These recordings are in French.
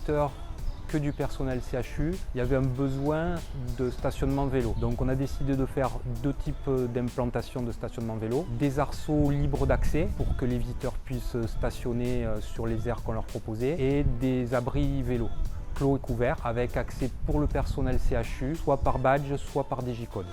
visiteurs que du personnel CHU, il y avait un besoin de stationnement vélo. Donc on a décidé de faire deux types d'implantation de stationnement vélo. Des arceaux libres d'accès pour que les visiteurs puissent stationner sur les aires qu'on leur proposait et des abris vélo clos et couverts avec accès pour le personnel CHU, soit par badge, soit par digicode.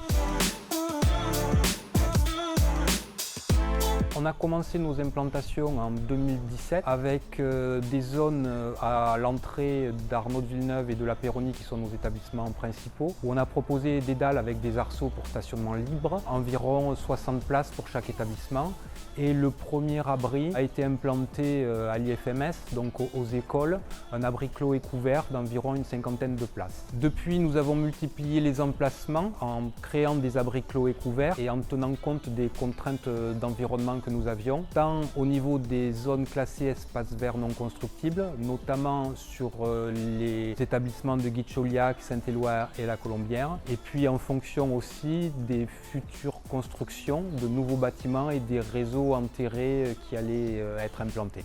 On a commencé nos implantations en 2017 avec des zones à l'entrée d'Arnaud de Villeneuve et de la Péronie qui sont nos établissements principaux où on a proposé des dalles avec des arceaux pour stationnement libre, environ 60 places pour chaque établissement. Et le premier abri a été implanté à l'IFMS, donc aux écoles, un abri clos et couvert d'environ une cinquantaine de places. Depuis, nous avons multiplié les emplacements en créant des abris clos et couverts et en tenant compte des contraintes d'environnement que nous avions, tant au niveau des zones classées espaces verts non constructibles, notamment sur les établissements de Guichauliac, Saint-Éloi et la Colombière, et puis en fonction aussi des futures constructions de nouveaux bâtiments et des réseaux enterrés qui allaient être implantés.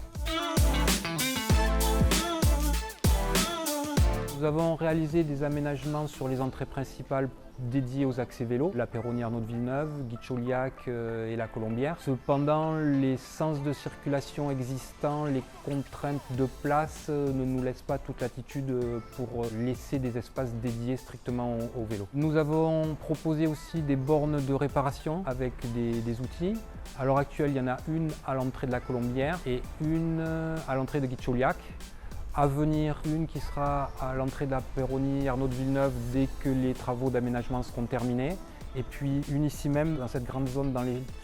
Nous avons réalisé des aménagements sur les entrées principales dédiées aux accès vélos, la Péronie Arnaud de Villeneuve, Guichauliac et la Colombière. Cependant, les sens de circulation existants, les contraintes de place ne nous laissent pas toute latitude pour laisser des espaces dédiés strictement au vélo. Nous avons proposé aussi des bornes de réparation avec des outils. À l'heure actuelle, il y en a une à l'entrée de la Colombière et une à l'entrée de Guichauliac. À venir, une qui sera à l'entrée de la Péronie Arnaud de Villeneuve dès que les travaux d'aménagement seront terminés. Et puis une ici même, dans cette grande zone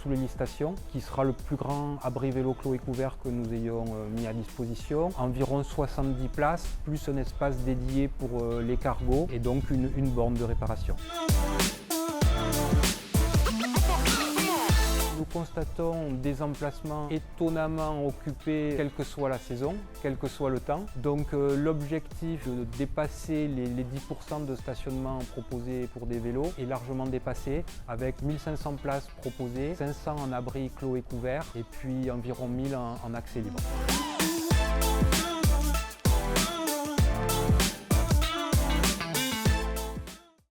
sous les stations, qui sera le plus grand abri vélo clos et couvert que nous ayons mis à disposition. Environ 70 places, plus un espace dédié pour les cargos et donc une borne de réparation. Nous constatons des emplacements étonnamment occupés, quelle que soit la saison, quel que soit le temps. Donc l'objectif de dépasser les 10% de stationnement proposés pour des vélos est largement dépassé, avec 1500 places proposées, 500 en abri clos et couverts et puis environ 1000 en accès libre.